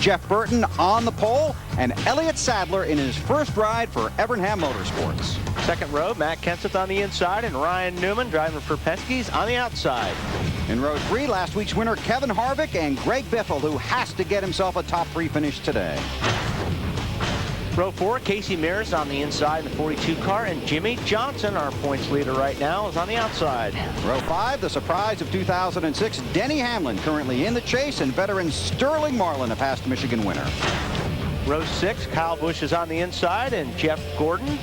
Jeff Burton on the pole, and Elliott Sadler in his first ride for Evernham Motorsports. Second row, Matt Kenseth on the inside and Ryan Newman driving for Penske's on the outside. In row 3, last week's winner Kevin Harvick and Greg Biffle, who has to get himself a top 3 finish today. Row 4, Casey Mears on the inside in the 42 car, and Jimmy Johnson, our points leader right now, is on the outside. Row 5, the surprise of 2006, Denny Hamlin currently in the chase, and veteran Sterling Marlin, a past Michigan winner. Row 6, Kyle Busch is on the inside, and Jeff Gordon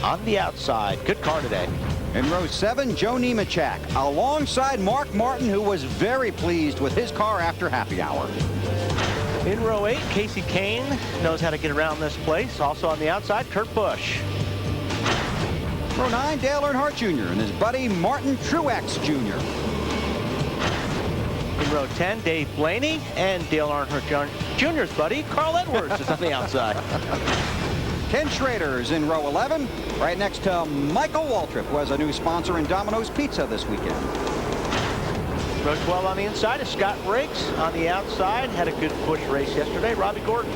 on the outside. Good car today. In row 7, Joe Nemechek alongside Mark Martin, who was very pleased with his car after happy hour. In row 8, Casey Kane knows how to get around this place. Also on the outside, Kurt Busch. Row 9, Dale Earnhardt Jr. and his buddy Martin Truex Jr. In row 10, Dave Blaney and Dale Earnhardt Jr.'s buddy, Carl Edwards, is on the outside. Ken Schrader is in row 11, right next to Michael Waltrip, who has a new sponsor in Domino's Pizza this weekend. Row 12 on the inside is Scott Briggs. On the outside, had a good Busch race yesterday, Robbie Gordon.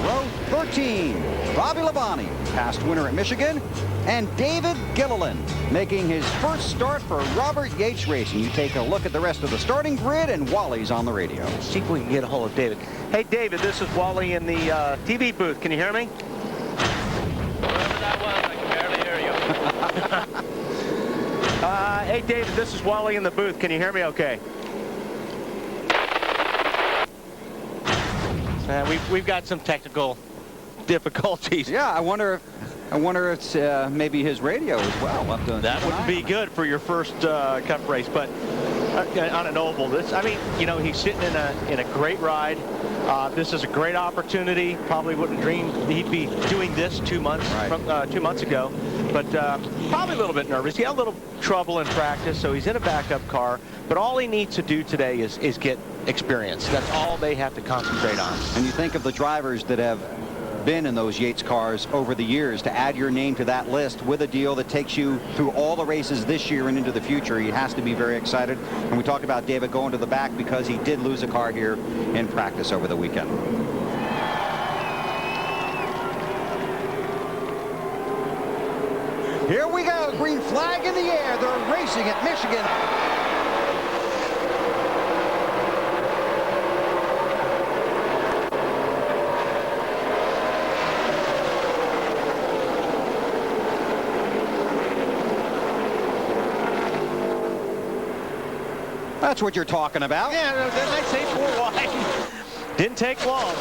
Row 13, Bobby Labonte, past winner at Michigan, and David Gilliland making his first start for Robert Yates Racing. You take a look at the rest of the starting grid, and Wally's on the radio. Let's see if we can get a hold of David. Hey, David, this is Wally in the TV booth. Can you hear me? Whoever that was, I can barely hear you. Hey, David, this is Wally in the booth. Can you hear me okay? We've got some technical difficulties. Yeah, I wonder if it's maybe his radio as well. We'll have to that wouldn't be good for your first Cup race, but on an oval. I mean, you know, he's sitting in a great ride. This is a great opportunity. Probably wouldn't dream he'd be doing this 2 months from 2 months ago, but probably a little bit nervous. He had a little trouble in practice, so he's in a backup car. But all he needs to do today is get experience. That's all they have to concentrate on. And you think of the drivers that have been in those Yates cars over the years, to add your name to that list with a deal that takes you through all the races this year and into the future. He has to be very excited. And we talked about David going to the back because he did lose a car here in practice over the weekend. Here we go, green flag in the air. They're racing at Michigan. That's what you're talking about. Yeah, didn't I say 4 wide? Didn't take long.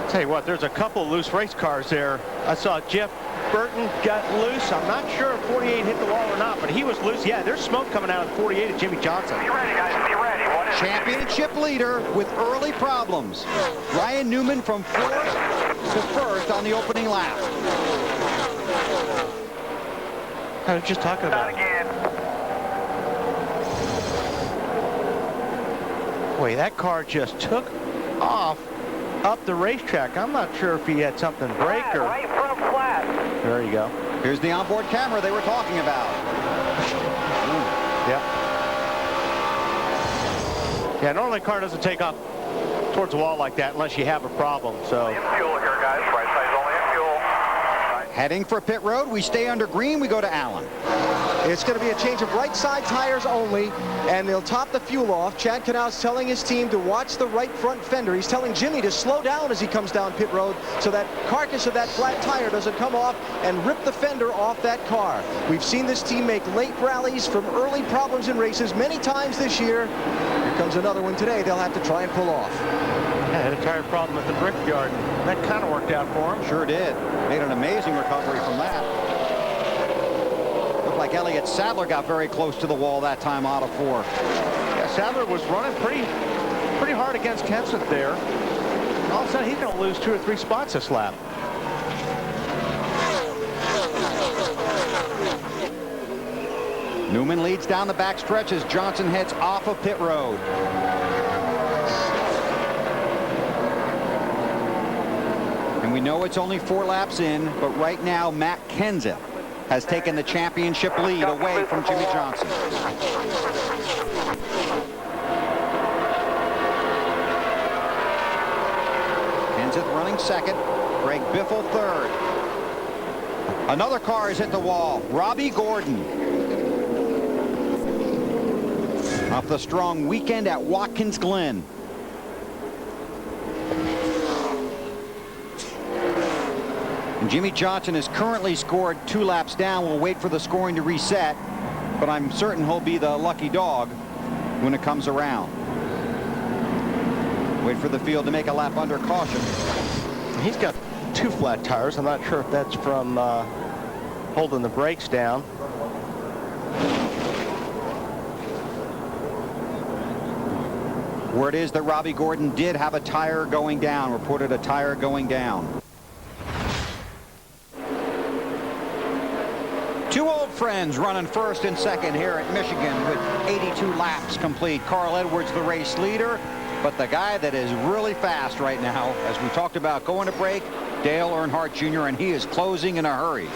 Tell you what, there's a couple loose race cars there. I saw Jeff Burton got loose. I'm not sure if 48 hit the wall or not, but he was loose. Yeah, there's smoke coming out of the 48 of Jimmy Johnson. Be ready, guys. Be ready. Championship leader with early problems. Ryan Newman from 4th to 1st on the opening lap. I was just talking about it. Boy, that car just took off up the racetrack. I'm not sure if he had something break or... Right front flat. There you go. Here's the onboard camera they were talking about. Yep. Yeah, normally a car doesn't take off towards the wall like that unless you have a problem, so... Fuel here, guys. Right side's only in fuel. Heading for pit road, we stay under green, we go to Allen. It's going to be a change of right side tires only, and they'll top the fuel off. Chad Canal's telling his team to watch the right front fender. He's telling Jimmy to slow down as he comes down pit road so that carcass of that flat tire doesn't come off and rip the fender off that car. We've seen this team make late rallies from early problems in races many times this year. Here comes another one today they'll have to try and pull off. Yeah, had a tire problem at the Brickyard. That kind of worked out for him. Sure did. Made an amazing recovery from that. Looked like Elliott Sadler got very close to the wall that time out of 4. Yeah, Sadler was running pretty hard against Kenseth there. And all of a sudden, he's going to lose 2 or 3 spots this lap. Newman leads down the back stretch as Johnson heads off of pit road. And we know it's only 4 laps in, but right now Matt Kenseth has taken the championship lead away from Jimmy Johnson. Kenseth running second. Greg Biffle third. Another car has hit the wall. Robbie Gordon. Off the strong weekend at Watkins Glen. And Jimmy Johnson has currently scored 2 laps down. We'll wait for the scoring to reset, but I'm certain he'll be the lucky dog when it comes around. Wait for the field to make a lap under caution. He's got 2 flat tires. I'm not sure if that's from holding the brakes down. Word is that Robbie Gordon did have a tire going down, reported a tire going down. 2 old friends running first and second here at Michigan with 82 laps complete. Carl Edwards, the race leader, but the guy that is really fast right now, as we talked about going to break, Dale Earnhardt Jr., and he is closing in a hurry.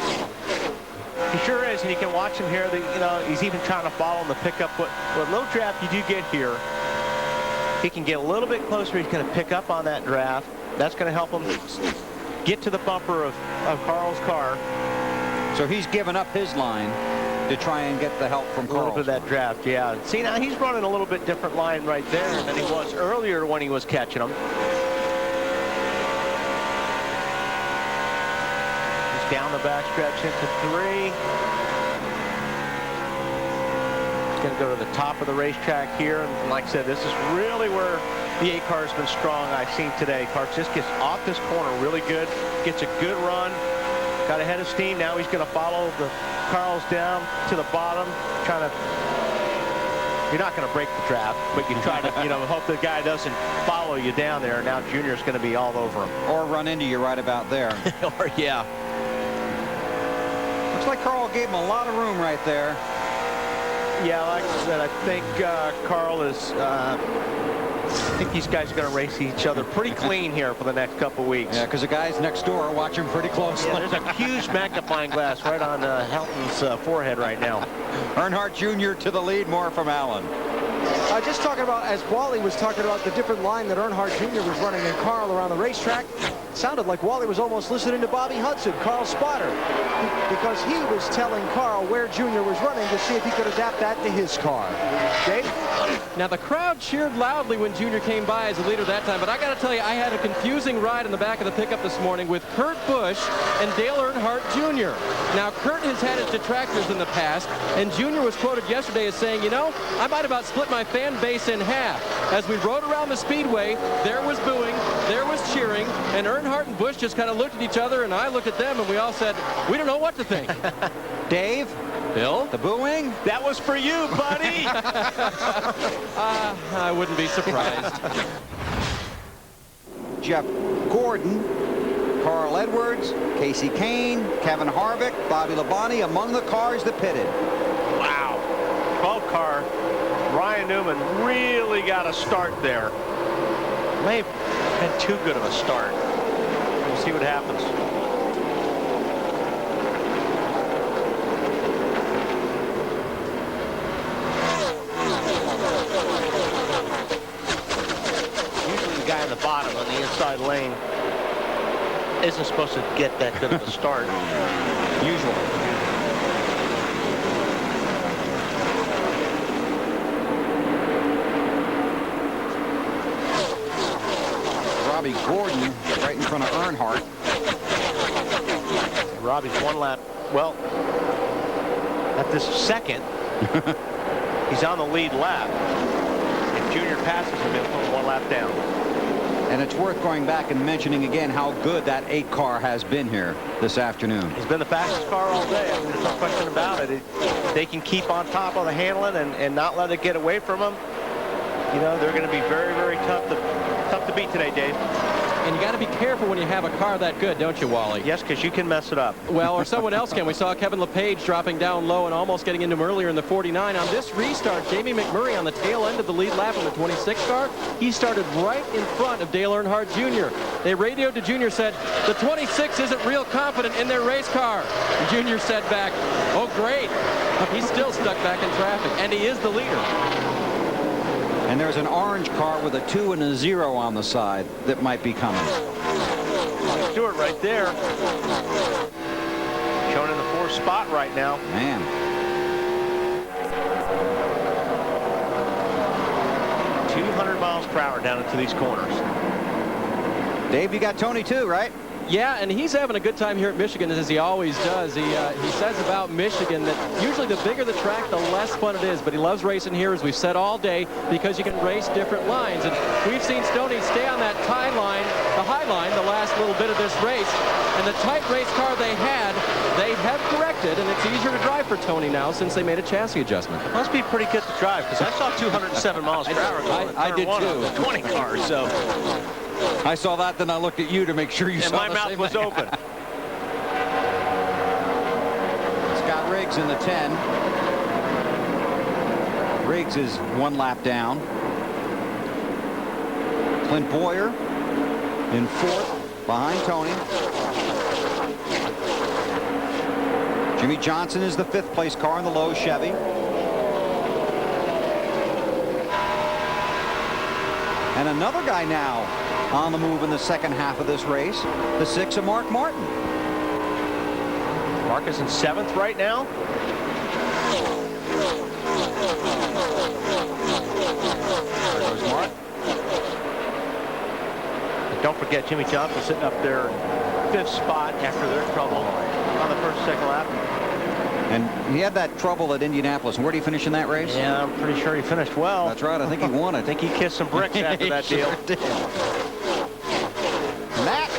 He sure is, and you can watch him here. You know, he's even trying to follow him to pick up what little draft you do get here. He can get a little bit closer. He's going to pick up on that draft. That's going to help him get to the bumper of Carl's car. So he's given up his line to try and get the help from Carl. A little bit of that draft, yeah. See, now he's running a little bit different line right there than he was earlier when he was catching them. He's down the backstretch into 3. He's going to go to the top of the racetrack here. And like I said, this is really where the 8 car has been strong I've seen today. Car just gets off this corner really good, gets a good run. Got ahead of steam. Now he's going to follow the Carls down to the bottom, trying to. You're not going to break the draft, but you try to, hope the guy doesn't follow you down there. Now Junior's going to be all over him, or run into you right about there. Or yeah. Looks like Carl gave him a lot of room right there. Yeah, like I said, I think Carl is. I think these guys are going to race each other pretty clean here for the next couple weeks. Yeah, because the guys next door are watching pretty closely. Yeah, there's a huge magnifying glass right on Helton's forehead right now. Earnhardt Jr. to the lead. More from Allen. Just talking about, as Wally was talking about the different line that Earnhardt Jr. was running and Carl around the racetrack, sounded like Wally was almost listening to Bobby Hudson, Carl's spotter, because he was telling Carl where Jr. was running to see if he could adapt that to his car. Dave? Now, the crowd cheered loudly when Junior came by as a leader that time, but I got to tell you, I had a confusing ride in the back of the pickup this morning with Kurt Busch and Dale Earnhardt Jr. Now, Kurt has had his detractors in the past, and Junior was quoted yesterday as saying, I might about split my fan base in half. As we rode around the speedway, there was booing, there was cheering, and Earnhardt and Busch just kind of looked at each other, and I looked at them, and we all said, we don't know what to think. Dave? Bill? The booing? That was for you, buddy. I wouldn't be surprised. Jeff Gordon, Carl Edwards, Casey Kane, Kevin Harvick, Bobby Labonte among the cars that pitted. Wow. 12 car. Ryan Newman really got a start there. May have been too good of a start. We'll see what happens. The bottom on the inside lane isn't supposed to get that good of a start. Usually. Robbie Gordon right in front of Earnhardt. Robbie's 1 lap. Well, at this second, he's on the lead lap. If Junior passes him, he'll put 1 lap down. And it's worth going back and mentioning again how good that 8 car has been here this afternoon. He's been the fastest car all day. I mean, there's no question about it. They can keep on top of the handling and not let it get away from them. They're going to be very, very tough to beat today, Dave. And you got to be careful when you have a car that good, don't you, Wally? Yes, because you can mess it up. Well, or someone else can. We saw Kevin LePage dropping down low and almost getting into him earlier in the 49. On this restart, Jamie McMurray on the tail end of the lead lap in the 26 car. He started right in front of Dale Earnhardt Jr. They radioed to Jr. said, the 26 isn't real confident in their race car. And Jr. said back, oh, great. He's still stuck back in traffic, and he is the leader. And there's an orange car with a 2 and a 0 on the side that might be coming. Stewart right there. Showing in the 4th spot right now. Man. 200 miles per hour down into these corners. Dave, you got Tony too, right? Yeah, and he's having a good time here at Michigan, as he always does. He says about Michigan that usually the bigger the track, the less fun it is. But he loves racing here, as we've said all day, because you can race different lines. And we've seen Stoney stay on that high line, the last little bit of this race. And the tight race car they have corrected, and it's easier to drive for Tony now since they made a chassis adjustment. Must be pretty good to drive, because I saw 207 miles per hour going I did too. 20 cars, so. I saw that, then I looked at you to make sure you saw my mouth was open. Scott Riggs in the 10. Riggs is 1 lap down. Clint Boyer in 4th behind Tony. Jimmy Johnson is the 5th place car in the low Chevy. And another guy now on the move in the second half of this race, the 6 of Mark Martin. Mark is in 7th right now. There goes Mark. And don't forget Jimmy Johnson sitting up there 5th spot after their trouble on the 1st, 2nd lap. And he had that trouble at Indianapolis. Where did he finish in that race? Yeah, I'm pretty sure he finished well. That's right. I think he won it. I think he kissed some bricks after that deal. Sure did. Matt.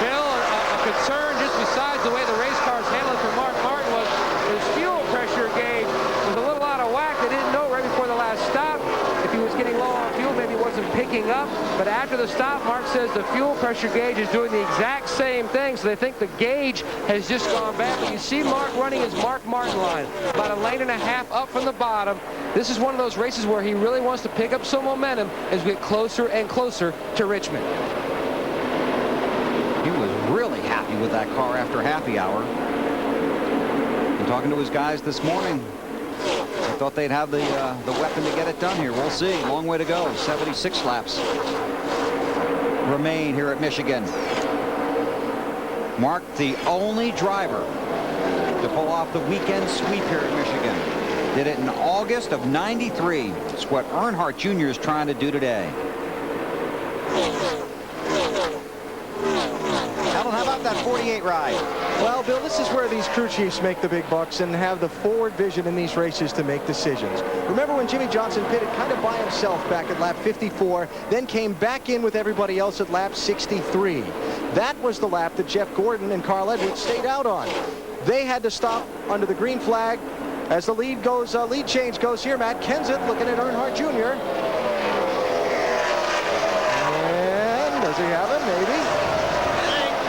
Bill, a concern just besides the way the race cars handled it for Mark Martin was his fuel pressure gauge was a little out of whack. They didn't know right before the last stop if he was getting low on fuel, maybe he wasn't picking up. But after the stop, Mark says the fuel pressure gauge is doing the exact same thing, so they think the gauge has just gone bad. But you see Mark running his Mark Martin line, about 1.5 lanes up from the bottom. This is one of those races where he really wants to pick up some momentum as we get closer and closer to Richmond. He was really happy with that car after happy hour. And talking to his guys this morning, I thought they'd have the weapon to get it done here. We'll see. Long way to go. 76 laps remain here at Michigan. Mark, the only driver to pull off the weekend sweep here at Michigan. Did it in August of '93. It's what Earnhardt Jr. is trying to do today. Alan, how about that 48 ride? Well, Bill, this is where these crew chiefs make the big bucks and have the forward vision in these races to make decisions. Remember when Jimmy Johnson pitted kind of by himself back at lap 54, then came back in with everybody else at lap 63. That was the lap that Jeff Gordon and Carl Edwards stayed out on. They had to stop under the green flag. As the lead change goes here, Matt Kenseth looking at Earnhardt Jr. And does he have it? Maybe.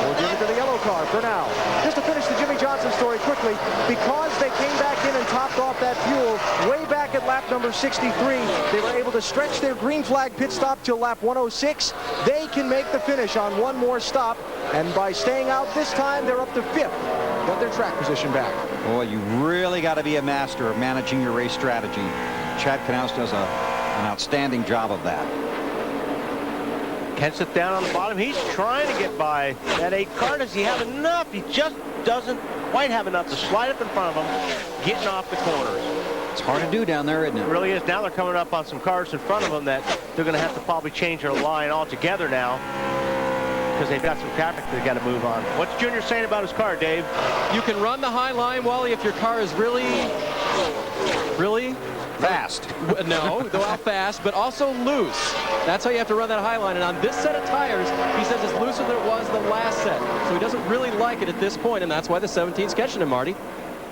We'll give it to the yellow car for now. Just to finish the Jimmy Johnson story quickly, because they came back in and topped off that fuel way back at lap number 63, they were able to stretch their green flag pit stop till lap 106. They can make the finish on one more stop, and by staying out this time, they're up to 5th. Got their track position back. Boy, you really got to be a master of managing your race strategy. Chad Knaus does an outstanding job of that. Kenseth down on the bottom. He's trying to get by that 8 car. Does he have enough? He just doesn't quite have enough to slide up in front of him, getting off the corners. It's hard to do down there, isn't it? It really is. Now they're coming up on some cars in front of them that they're going to have to probably change their line altogether now, because they've got some traffic they've got to move on. What's Junior saying about his car, Dave? You can run the high line, Wally, if your car is really Fast. No, go out fast, but also loose. That's how you have to run that high line. And on this set of tires, he says it's looser than it was the last set. So he doesn't really like it at this point, and that's why the 17's catching him, Marty.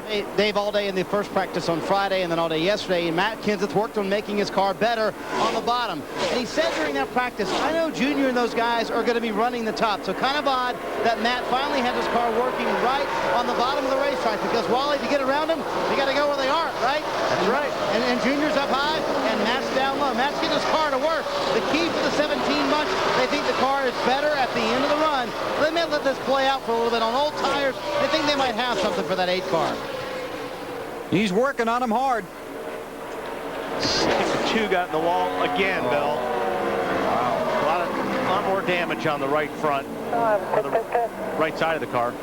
Dave all day in the first practice on Friday and then all day yesterday. And Matt Kenseth worked on making his car better on the bottom. And he said during that practice, I know Junior and those guys are going to be running the top. So kind of odd that Matt finally had his car working right on the bottom of the racetrack, because Wally, to get around them, you got to go where they are, right? That's right. And Junior's up high and Matt's down low. Matt's getting his car to work. The key for the 17 months, they think the car is better at the end of the run. They may let this play out for a little bit on old tires. They think they might have something for that 8 car. He's working on him hard. The 2 got in the wall again, Bill. Wow. A lot more damage on the right front, or the right side of the car.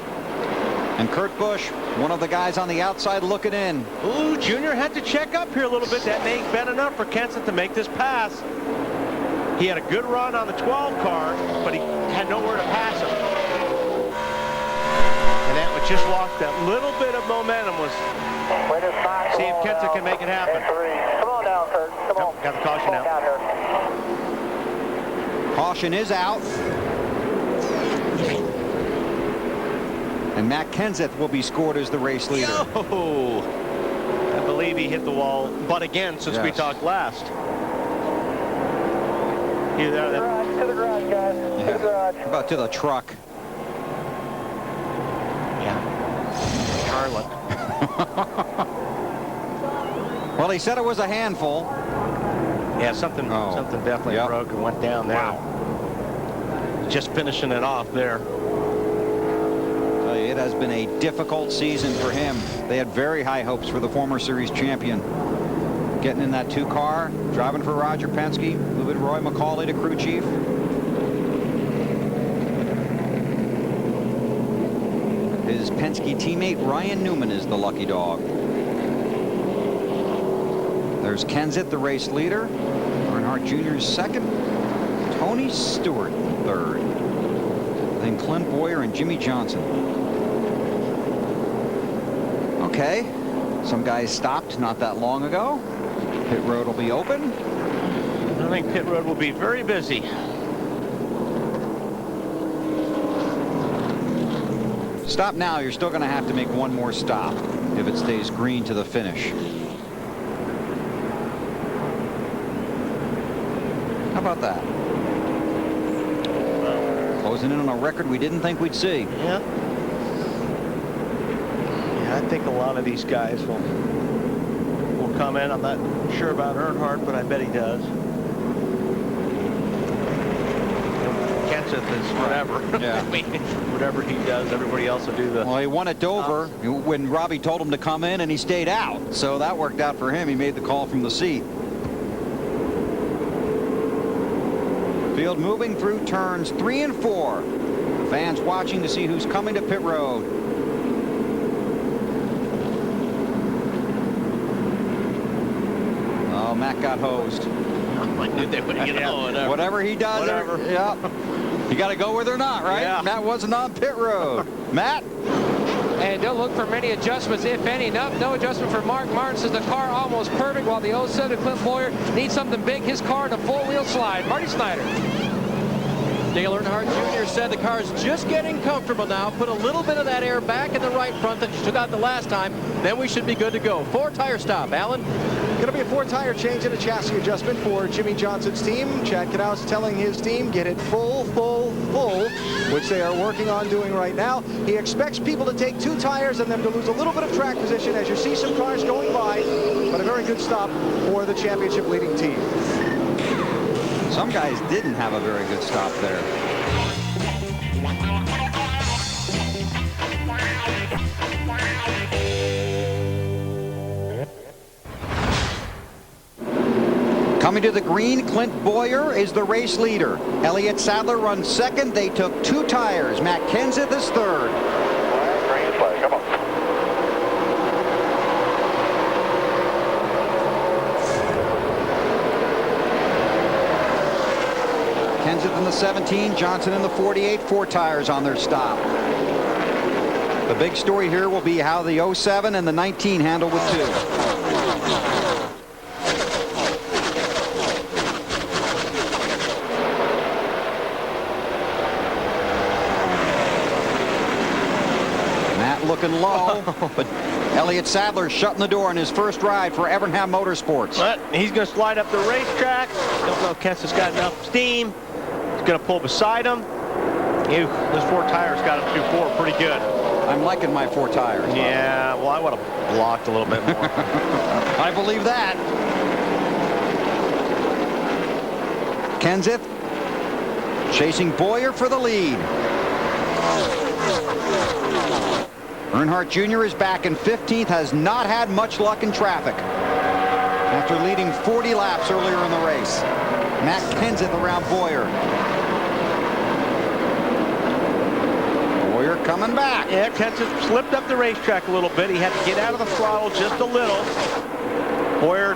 And Kurt Busch, one of the guys on the outside looking in. Ooh, Junior had to check up here a little bit. That may have been enough for Kenseth to make this pass. He had a good run on the 12 car, but he had nowhere to pass him. And that was just lost that little bit of momentum. Was see if Kenseth can make it happen. Come on down, Kurt. Come on. Got the caution out. Caution is out. And Matt Kenseth will be scored as the race leader. Oh, I believe he hit the wall, but again, since we talked last. To the garage, guys. To the garage. How about to the truck? Yeah. Charlotte. Well, he said it was a handful. Yeah, something definitely broke and went down there. Wow. Just finishing it off there. It has been a difficult season for him. They had very high hopes for the former series champion. Getting in that 2 car, driving for Roger Penske, moving Roy McCauley to crew chief. His Penske teammate Ryan Newman is the lucky dog. There's Kenseth, the race leader. Earnhardt Jr.'s second. Tony Stewart third. Then Clint Boyer and Jimmy Johnson. Okay, some guys stopped not that long ago. Pit road will be open. I think pit road will be very busy. Stop now. You're still going to have to make one more stop if it stays green to the finish. How about that? Closing in on a record we didn't think we'd see. Yeah. Yeah, I think a lot of these guys will come in. I'm not sure about Earnhardt, but I bet he does. Kenseth is whatever. Yeah. I mean, whatever he does, everybody else will do the. Well, he won at Dover when Robbie told him to come in, and he stayed out. So that worked out for him. He made the call from the seat. Field moving through turns 3 and 4. Fans watching to see who's coming to pit road. Oh, Matt got hosed. Whatever he does, Whatever. Yeah. You got to go where they're not, right? Yeah. Matt wasn't on pit road. Matt? And they'll look for many adjustments, if any. No adjustment for Mark Martin. Says the car almost perfect, while the 07 Clint Boyer needs something big. His car to four-wheel slide. Marty Snyder. Dale Earnhardt Jr. said the car's just getting comfortable now. Put a little bit of that air back in the right front that you took out the last time. Then we should be good to go. 4 tire stop. Alan? Going to be a 4 tire change and a chassis adjustment for Jimmy Johnson's team. Chad Knaus telling his team get it full, which they are working on doing right now. He expects people to take 2 tires and them to lose a little bit of track position as you see some cars going by, but a very good stop for the championship leading team. Some guys didn't have a very good stop there. Coming to the green, Clint Boyer is the race leader. Elliott Sadler runs second. They took 2 tires. Matt Kenseth is third. Green flag, come on. Kenseth in the 17, Johnson in the 48, 4 tires on their stop. The big story here will be how the 07 and the 19 handle with 2. Looking low, but Elliott Sadler shutting the door on his first ride for Evernham Motorsports. But he's going to slide up the racetrack. Don't know if Kenseth's got enough steam. He's going to pull beside him. Ew, those 4 tires got him through 4 pretty good. I'm liking my 4 tires. Yeah, well, I would have blocked a little bit more. I believe that. Kenseth chasing Boyer for the lead. Earnhardt Jr. is back in 15th, has not had much luck in traffic after leading 40 laps earlier in the race. Matt Kenseth around Boyer. Boyer coming back. Yeah, Kenseth slipped up the racetrack a little bit. He had to get out of the throttle just a little. Boyer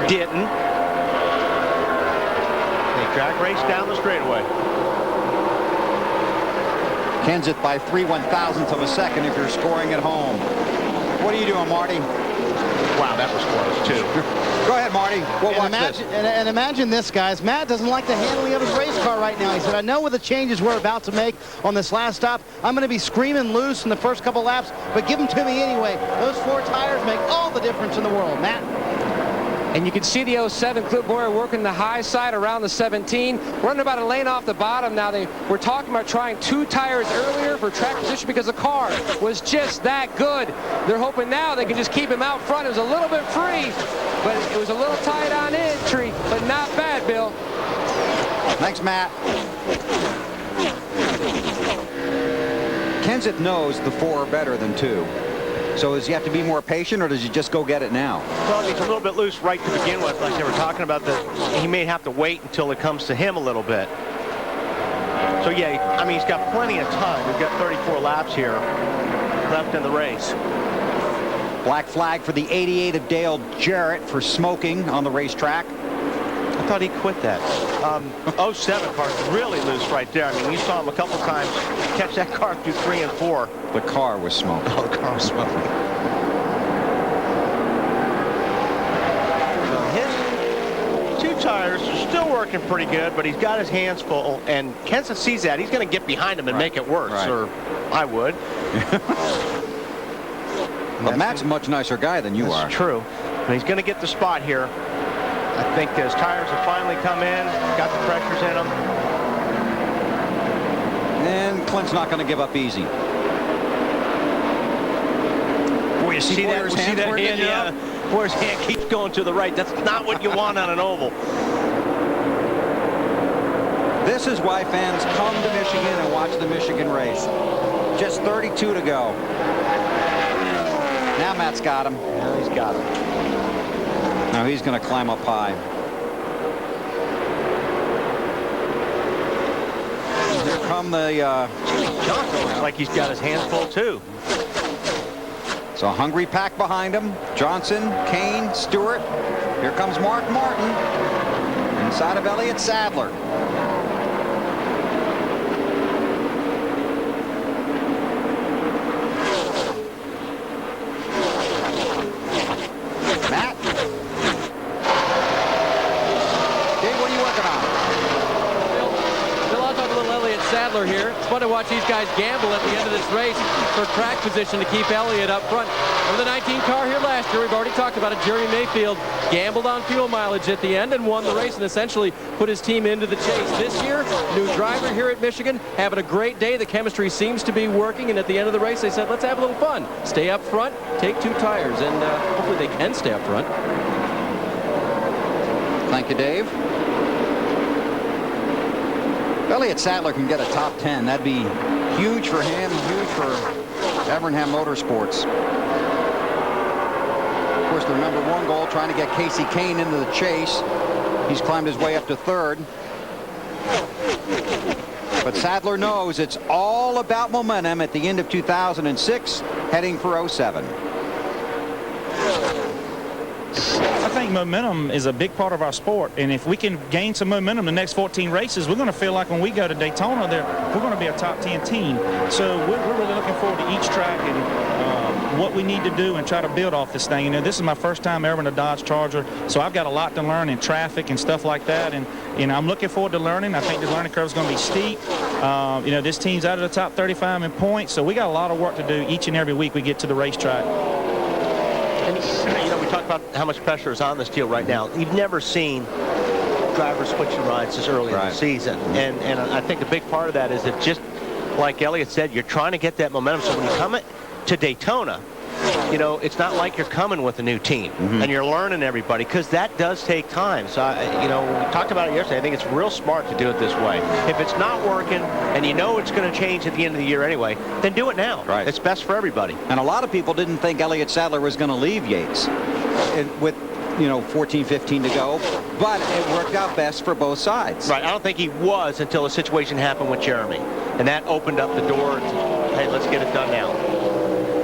didn't. They drag race down the straightaway. Kenseth by 3/1000ths of a second if you're scoring at home. What are you doing, Marty? Wow, that was close, too. Go ahead, Marty. We'll watch this. And imagine this, guys. Matt doesn't like the handling of his race car right now. He said, I know with the changes we're about to make on this last stop, I'm going to be screaming loose in the first couple laps, but give them to me anyway. Those 4 tires make all the difference in the world. Matt? And you can see the 07 Clip Boyer working the high side around the 17, running about a lane off the bottom. Now they were talking about trying 2 tires earlier for track position because the car was just that good. They're hoping now they can just keep him out front. It was a little bit free, but it was a little tight on entry, but not bad, Bill. Thanks, Matt. Kenseth knows the 4 are better than 2. So does he have to be more patient, or does he just go get it now? Well, he's a little bit loose right to begin with, like they were talking about, that he may have to wait until it comes to him a little bit. So, yeah, I mean, he's got plenty of time. We've got 34 laps here left in the race. Black flag for the 88 of Dale Jarrett for smoking on the racetrack. I thought he quit that. 07 car's really loose right there. I mean, you saw him a couple times catch that car through 3 and 4. The car was smoking. Oh, the car was smoking. So his 2 tires are still working pretty good, but he's got his hands full, and Kenseth sees that. He's going to get behind him and make it worse, or I would. But Matt's a much nicer guy than you are. That's true. And he's going to get the spot here. I think his tires have finally come in, got the pressures in them. And Clint's not going to give up easy. Boy, you see Boyer's hand? Yeah. Boyer's hand keeps going to the right. That's not what you want on an oval. This is why fans come to Michigan and watch the Michigan race. Just 32 to go. Now Matt's got him. Now he's got him. Now he's going to climb up high. Here come the Johnson looks like he's got his hands full too. So a hungry pack behind him. Johnson, Kane, Stewart. Here comes Mark Martin inside of Elliott Sadler. Here. It's fun to watch these guys gamble at the end of this race for track position to keep Elliott up front. Remember the 19 car here last year? We've already talked about it. Jerry Mayfield gambled on fuel mileage at the end and won the race and essentially put his team into the chase. This year, new driver here at Michigan, having a great day. The chemistry seems to be working, and at the end of the race, they said, let's have a little fun. Stay up front, take 2 tires, and hopefully they can stay up front. Thank you, Dave. Elliott Sadler can get a top 10. That'd be huge for him, huge for Evernham Motorsports. Of course, their #1 goal, trying to get Casey Kane into the chase. He's climbed his way up to 3rd. But Sadler knows it's all about momentum at the end of 2006, heading for 07. I think momentum is a big part of our sport, and if we can gain some momentum the next 14 races, we're going to feel like when we go to Daytona, we're going to be a top 10 team. So we're really looking forward to each track and what we need to do and try to build off this thing. You know, this is my first time ever in a Dodge Charger, so I've got a lot to learn in traffic and stuff like that, and you know, I'm looking forward to learning. I think the learning curve is going to be steep. You know, this team's out of the top 35 in points, so we got a lot of work to do each and every week we get to the racetrack. And, you know, we talked about how much pressure is on this deal right now. You've never seen drivers switching rides this early in the season. And I think a big part of that is that, just like Elliott said, you're trying to get that momentum. So when you come to Daytona, you know, it's not like you're coming with a new team and you're learning everybody, because that does take time. So, you know, we talked about it yesterday. I think it's real smart to do it this way. If it's not working and you know it's going to change at the end of the year anyway, then do it now. Right. It's best for everybody. And a lot of people didn't think Elliott Sadler was going to leave Yates with, you know, 14, 15 to go, but it worked out best for both sides. Right. I don't think he was until a situation happened with Jeremy, and that opened up the door to, hey, let's get it done now.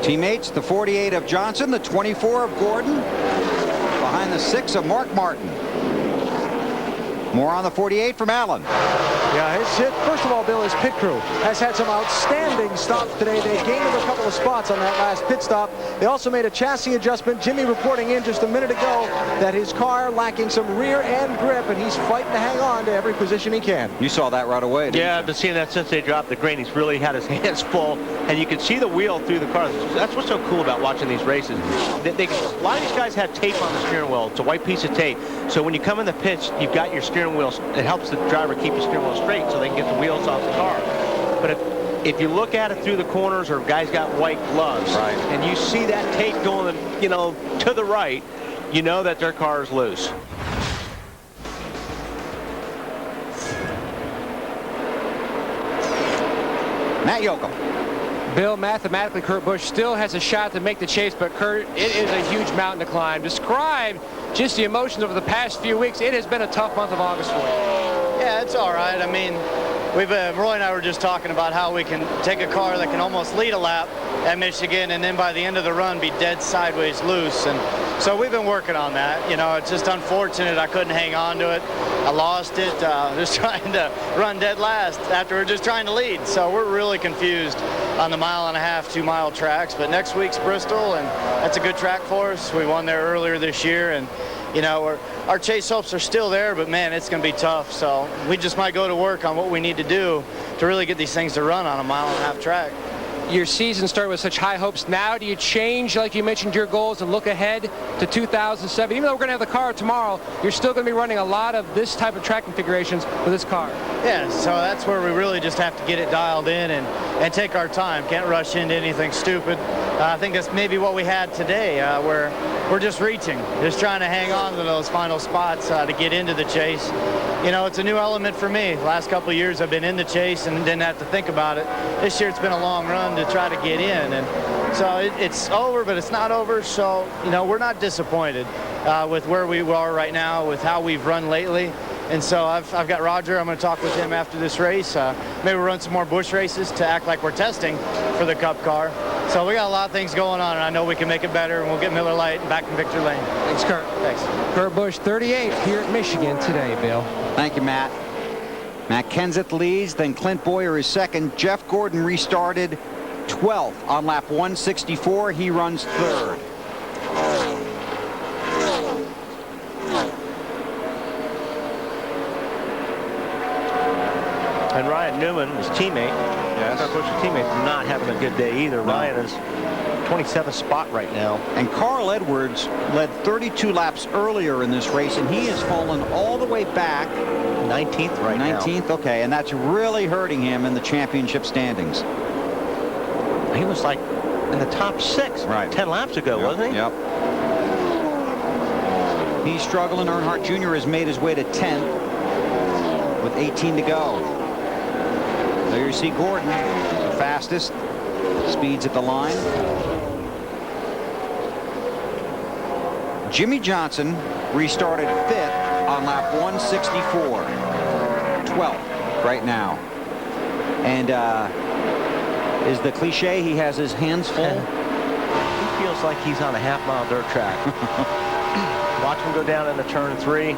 Teammates, the 48 of Johnson, the 24 of Gordon, behind the 6 of Mark Martin. More on the 48 from Allen. Yeah, his hit, first of all, Bill, his pit crew has had some outstanding stops today. They gained a couple of spots on that last pit stop. They also made a chassis adjustment. Jimmy reporting in just a minute ago that his car lacking some rear end grip, and he's fighting to hang on to every position he can. You saw that right away, didn't you? Yeah, I've been seeing that since they dropped the grain. He's really had his hands full, and you can see the wheel through the car. That's what's so cool about watching these races. A lot of these guys have tape on the steering wheel. It's a white piece of tape. So when you come in the pits, you've got your steering wheel. It helps the driver keep the steering wheel straight so they can get the wheels off the car. But if you look at it through the corners, or guys got white gloves, and you see that tape going, you know, to the right, you know that their car is loose. Matt Yoakum. Bill, mathematically, Kurt Busch still has a shot to make the chase, but Kurt, it is a huge mountain to climb. Describe just the emotions over the past few weeks. It has been a tough month of August for you. Yeah, it's all right. I mean, Roy and I were just talking about how we can take a car that can almost lead a lap at Michigan, and then by the end of the run be dead sideways loose. And so we've been working on that. You know, it's just unfortunate I couldn't hang on to it. I lost it just trying to run dead last after we're just trying to lead. So we're really confused on the 1.5-mile, 2-mile tracks. But next week's Bristol, and that's a good track for us. We won there earlier this year, and you know, our chase hopes are still there, but man, it's going to be tough. So we just might go to work on what we need to do to really get these things to run on a 1.5-mile track. Your season started with such high hopes. Now do you change, like you mentioned, your goals and look ahead to 2007? Even though we're going to have the car tomorrow, you're still going to be running a lot of this type of track configurations with this car. Yeah, so that's where we really just have to get it dialed in and take our time. Can't rush into anything stupid. I think that's maybe what we had today, where we're just reaching, just trying to hang on to those final spots to get into the chase. You know, it's a new element for me. The last couple of years I've been in the chase and didn't have to think about it. This year it's been a long run to try to get in, and so it's over, but it's not over. So, you know, we're not disappointed with where we are right now, with how we've run lately. And so I've got Roger. I'm going to talk with him after this race. Maybe we'll run some more Busch races to act like we're testing for the Cup car. So we got a lot of things going on, and I know we can make it better, and we'll get Miller Lite back in victory lane. Thanks, Kurt. Thanks. Kurt Busch, 38 here at Michigan today, Bill. Thank you, Matt. Matt Kenseth leads, then Clint Boyer is second. Jeff Gordon restarted 12th on lap 164. He runs third. And Ryan Newman, his teammate, Kurt Busch's teammate, not having a good day either. Ryan is 27th spot right now. And Carl Edwards led 32 laps earlier in this race, and he has fallen all the way back. 19th right now. 19th, okay, and that's really hurting him in the championship standings. He was like in the top 6 10 laps ago, wasn't he? Yep. He's struggling. Earnhardt Jr. has made his way to 10th with 18 to go. There you see Gordon, the fastest. Speeds at the line. Jimmy Johnson restarted 5th on lap 164. 12th right now. And is the cliche he has his hands full? He feels like he's on a half-mile dirt track. Watch him go down into turn 3.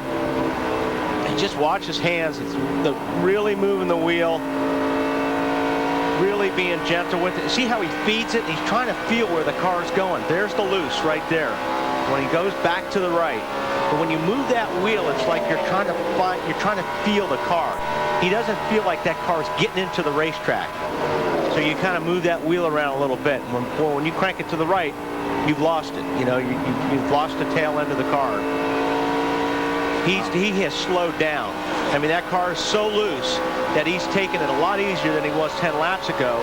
And just watch his hands. It's really moving the wheel. Really being gentle with it. See how he feeds it? He's trying to feel where the car's going. There's the loose right there. When he goes back to the right. But when you move that wheel, it's like you're trying to feel the car. He doesn't feel like that car's getting into the racetrack. So you kind of move that wheel around a little bit. When you crank it to the right, you've lost it. You know, you've lost the tail end of the car. He has slowed down. I mean, that car is so loose that he's taken it a lot easier than he was 10 laps ago,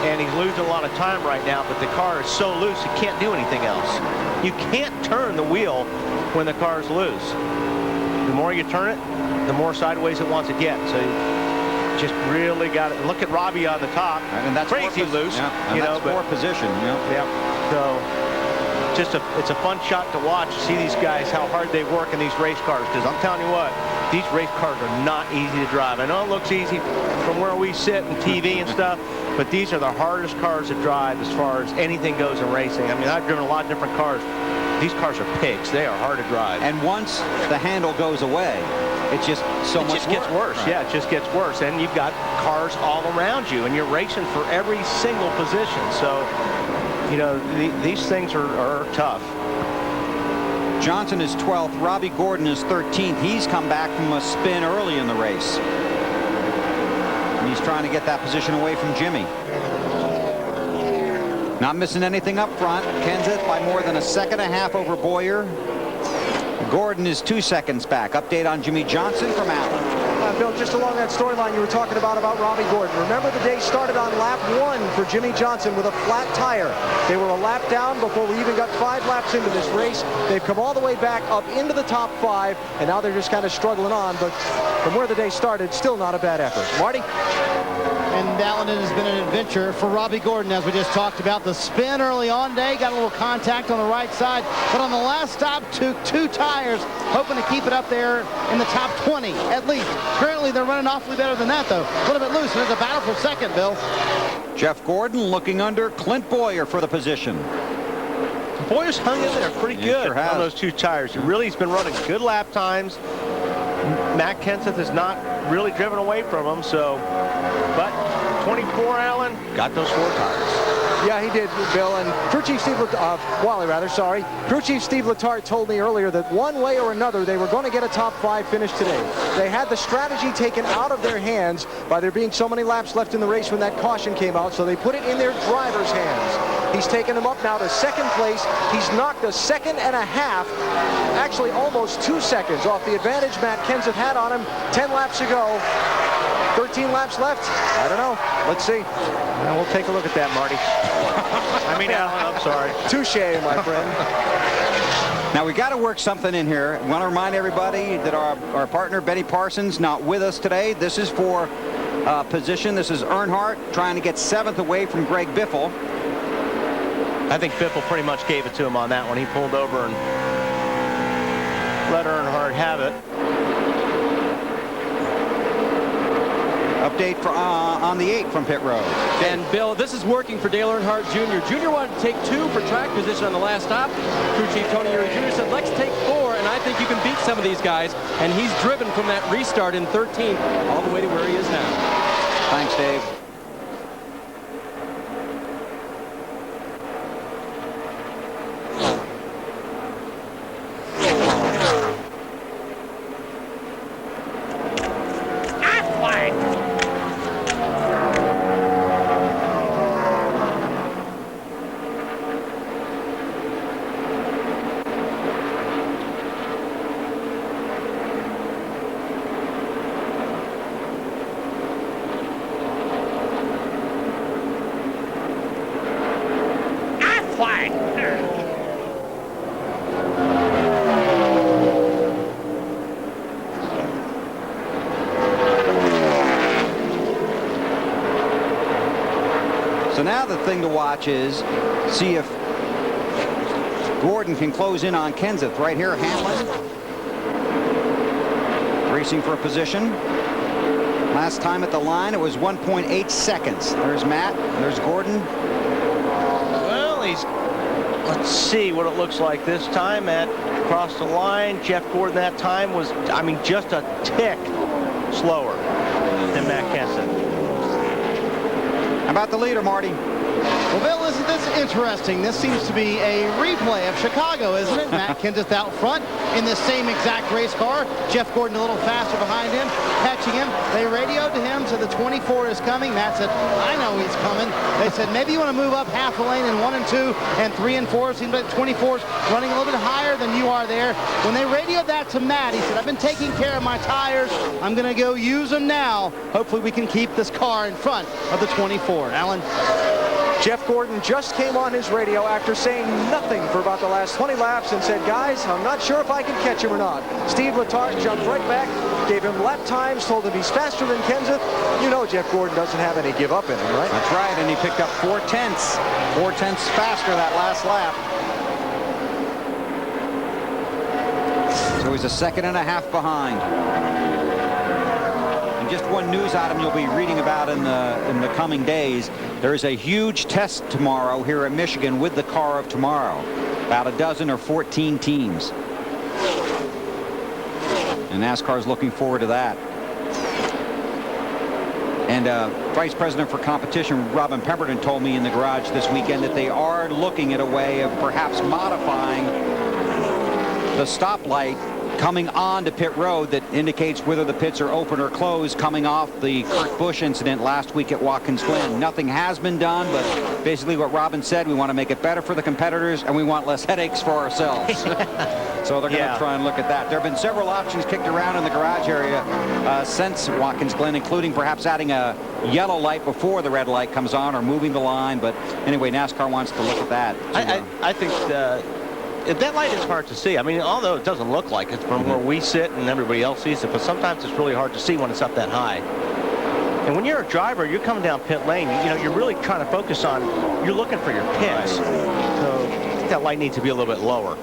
and he's losing a lot of time right now, but the car is so loose he can't do anything else. You can't turn the wheel when the car is loose. The more you turn it, the more sideways it wants to get. So you just really got to look at Robbie on the top. And that's crazy loose, yeah, you know, more position. Yeah. So it's a fun shot to watch. See these guys, how hard they work in these race cars. Because I'm telling you what, these race cars are not easy to drive. I know it looks easy from where we sit and TV and stuff, but these are the hardest cars to drive as far as anything goes in racing. I mean, I've driven a lot of different cars. These cars are pigs. They are hard to drive. And once the handle goes away, it's just so much gets worse. Right. Yeah, it just gets worse. And you've got cars all around you, and you're racing for every single position. So, you know, these things are tough. Johnson is 12th. Robbie Gordon is 13th. He's come back from a spin early in the race. And he's trying to get that position away from Jimmy. Not missing anything up front. Kenseth by more than a second and a half over Boyer. Gordon is 2 seconds back. Update on Jimmy Johnson from Allen. Bill, just along that storyline you were talking about Robbie Gordon. Remember the day started on lap 1 for Jimmy Johnson with a flat tire. They were a lap down before we even got 5 laps into this race. They've come all the way back up into the top 5, and now they're just kind of struggling on. But from where the day started, still not a bad effort. Marty? And Alan, it has been an adventure for Robbie Gordon, as we just talked about. The spin early on day, got a little contact on the right side, but on the last stop took 2 tires, hoping to keep it up there in the top 20 at least. Currently they're running awfully better than that, though. A little bit loose, and there's a battle for second, Bill. Jeff Gordon looking under Clint Boyer for the position. Boyer's hung in there pretty good sure on those 2 tires. He's been running good lap times. Matt Kenseth has not really driven away from him, so, but 24, Allen, got those 4 tires. Yeah, he did, Bill. And Crew Chief Steve Crew Chief Steve Letarte told me earlier that one way or another they were going to get a top 5 finish today. They had the strategy taken out of their hands by there being so many laps left in the race when that caution came out, so they put it in their driver's hands. He's taken them up now to second place. He's knocked a second and a half, actually almost 2 seconds off the advantage Matt Kenseth had on him 10 laps ago. 13 laps left. I don't know. Let's see. Well, we'll take a look at that, Marty. I mean, Alan, I'm sorry. Touche, my friend. Now we got to work something in here. I want to remind everybody that our partner Benny Parsons not with us today. This is for position. This is Earnhardt trying to get 7th away from Greg Biffle. I think Biffle pretty much gave it to him on that one. He pulled over and let Earnhardt have it. Update for, on the 8 from pit road. And Bill, this is working for Dale Earnhardt Jr. Jr. wanted to take 2 for track position on the last stop. Crew Chief Tony Eury Jr. said, let's take 4, and I think you can beat some of these guys. And he's driven from that restart in 13th all the way to where he is now. Thanks, Dave. So now the thing to watch is see if Gordon can close in on Kenseth. Right here, Hamlin racing for a position. Last time at the line it was 1.8 seconds. There's Matt, there's Gordon. Well, let's see what it looks like this time. Matt crossed the line. Jeff Gordon that time was, I mean, just a tick slower than Matt Kenseth. How about the leader, Marty? Well, Bill, isn't this interesting. This seems to be a replay of Chicago, isn't it? Matt Kenseth out front in this same exact race car. Jeff Gordon a little faster behind him, catching him. They radioed to him, said the 24 is coming. Matt said, I know he's coming. They said, maybe you want to move up half the lane in 1 and 2 and 3 and 4. Seems like 24's running a little bit higher than you are there. When they radioed that to Matt, he said, I've been taking care of my tires. I'm going to go use them now. Hopefully we can keep this car in front of the 24. Alan? Jeff Gordon just came on his radio after saying nothing for about the last 20 laps and said, guys, I'm not sure if I can catch him or not. Steve Letarte jumped right back, gave him lap times, told him he's faster than Kenseth. You know Jeff Gordon doesn't have any give up in him, right? That's right, and he picked up 4 tenths. 4 tenths faster that last lap. So he's a second and a half behind. Just one news item you'll be reading about in the coming days. There is a huge test tomorrow here at Michigan with the car of tomorrow. About a dozen or 14 teams. And NASCAR's looking forward to that. And Vice President for Competition Robin Pemberton told me in the garage this weekend that they are looking at a way of perhaps modifying the stoplight coming on to pit road that indicates whether the pits are open or closed, coming off the Kurt Busch incident last week at Watkins Glen. Nothing has been done, but basically what Robin said, we want to make it better for the competitors and we want less headaches for ourselves. So they're going to try and look at that. There have been several options kicked around in the garage area since Watkins Glen, including perhaps adding a yellow light before the red light comes on or moving the line. But anyway, NASCAR wants to look at that. I think that light is hard to see. I mean, although it doesn't look like it from where we sit and everybody else sees it, but sometimes it's really hard to see when it's up that high. And when you're a driver, you're coming down pit lane, you know, you're really trying to focus on, you're looking for your pits. So I think that light needs to be a little bit lower.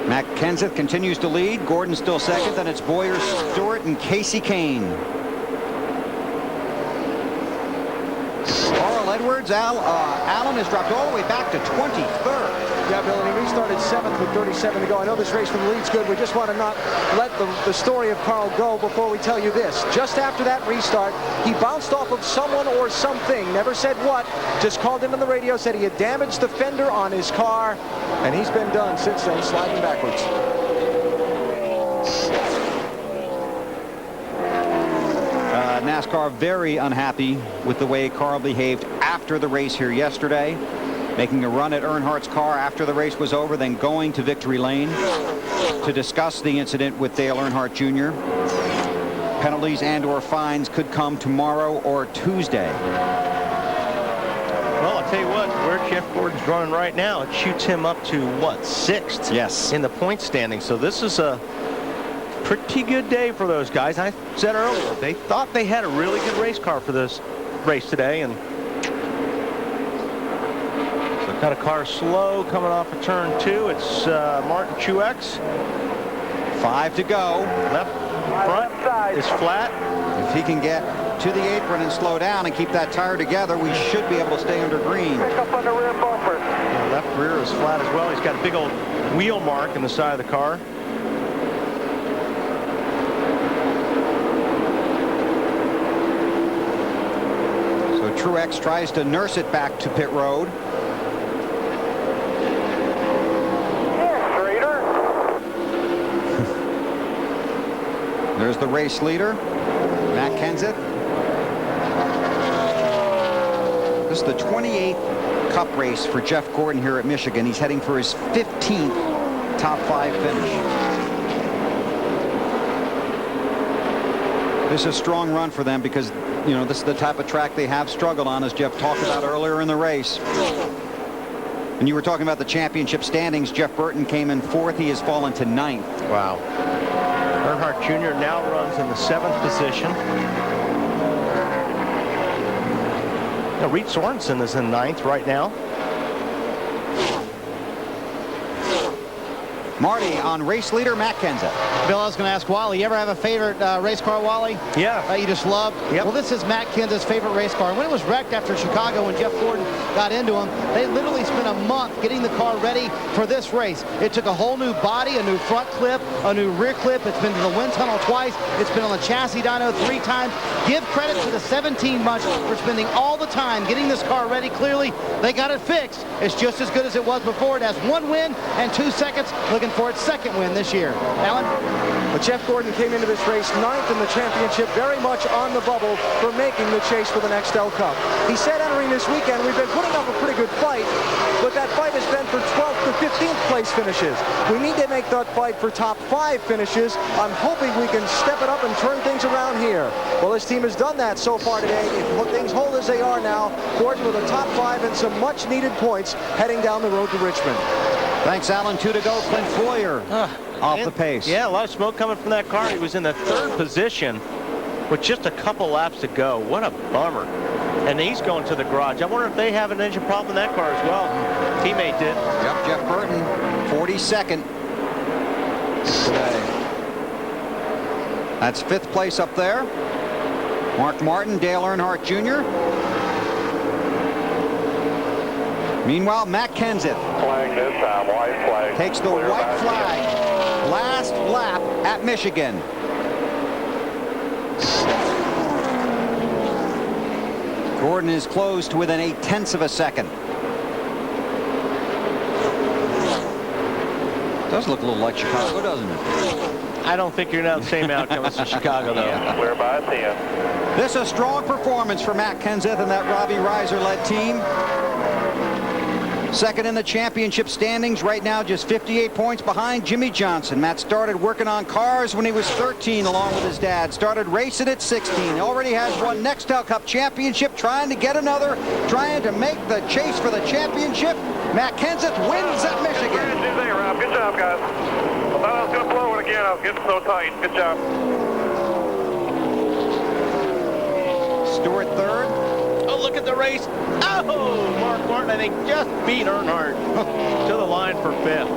Matt Kenseth continues to lead. Gordon still second. Then it's Boyer, Stewart, and Casey Kane. Carl Edwards, Allen has dropped all the way back to 23rd. Yeah, Bill, and he restarted 7th with 37 to go. I know this race from the lead's good. We just want to not let the story of Carl go before we tell you this. Just after that restart, he bounced off of someone or something, never said what, just called in on the radio, said he had damaged the fender on his car, and he's been done since then, sliding backwards. NASCAR very unhappy with the way Carl behaved after the race here yesterday, making a run at Earnhardt's car after the race was over, then going to victory lane to discuss the incident with Dale Earnhardt Jr. Penalties and/or fines could come tomorrow or Tuesday. Well, I'll tell you what, where Jeff Gordon's running right now, it shoots him up to, what, 6th? Yes. In the point standing. So this is a pretty good day for those guys. I said earlier, they thought they had a really good race car for this race today, and so got a car slow coming off of turn 2. It's Martin Truex. 5 to go. Left front is flat. If he can get to the apron and slow down and keep that tire together, we should be able to stay under green. Pick up on the rear bumper. The left rear is flat as well. He's got a big old wheel mark in the side of the car. Truex tries to nurse it back to pit road. Yes, Raider. There's the race leader, Matt Kenseth. This is the 28th Cup race for Jeff Gordon here at Michigan. He's heading for his 15th top 5 finish. This is a strong run for them because, you know, this is the type of track they have struggled on, as Jeff talked about earlier in the race. And you were talking about the championship standings. Jeff Burton came in 4th. He has fallen to 9th. Wow. Earnhardt Jr. now runs in the 7th position. Now, Reed Sorensen is in 9th right now. Marty on race leader Matt Kenseth. Bill, I was going to ask Wally, you ever have a favorite race car, Wally? Yeah. That you just loved? Yep. Well, this is Matt Kenseth's favorite race car. When it was wrecked after Chicago, when Jeff Gordon got into him, they literally spent a month getting the car ready for this race. It took a whole new body, a new front clip, a new rear clip. It's been to the wind tunnel twice. It's been on the chassis dyno 3 times. Give credit to the 17 bunch for spending all the time getting this car ready. Clearly, they got it fixed. It's just as good as it was before. It has 1 win and 2 seconds. Looking for its 2nd win this year. Alan? But Jeff Gordon came into this race 9th in the championship, very much on the bubble for making the chase for the Nextel Cup. He said entering this weekend, we've been putting up a pretty good fight, but that fight has been for 12th to 15th place finishes. We need to make that fight for top 5 finishes. I'm hoping we can step it up and turn things around here. Well, this team has done that so far today. If things hold as they are now, Gordon with a top 5 and some much needed points heading down the road to Richmond. Thanks, Alan. 2 to go. Clint Foyer off the pace. Yeah, a lot of smoke coming from that car. He was in the 3rd position with just a couple laps to go. What a bummer. And he's going to the garage. I wonder if they have an engine problem in that car as well. Teammate did. Yep, Jeff Burton, 42nd today. That's 5th place up there. Mark Martin, Dale Earnhardt Jr. Meanwhile, Matt Kenseth Flag this time, white flag. takes the Clear white back. flag. Last lap at Michigan. Gordon is close to within 0.8 of a second. Does look a little like Chicago, doesn't it? I don't think you're going to have the same outcome as in Chicago, though. Clear by 10. This is a strong performance for Matt Kenseth and that Robbie Reiser-led team. 2nd in the championship standings right now, just 58 points behind Jimmy Johnson. Matt started working on cars when he was 13 along with his dad. Started racing at 16. Already has one Nextel Cup championship, trying to get another, trying to make the chase for the championship. Matt Kenseth wins at Michigan. Good job, guys. I thought I was going to blow it again. I was getting so tight. Good job. Stewart 3rd. Oh, look at the race. Oh, Mark Martin, I think, just beat Earnhardt to the line for 5th.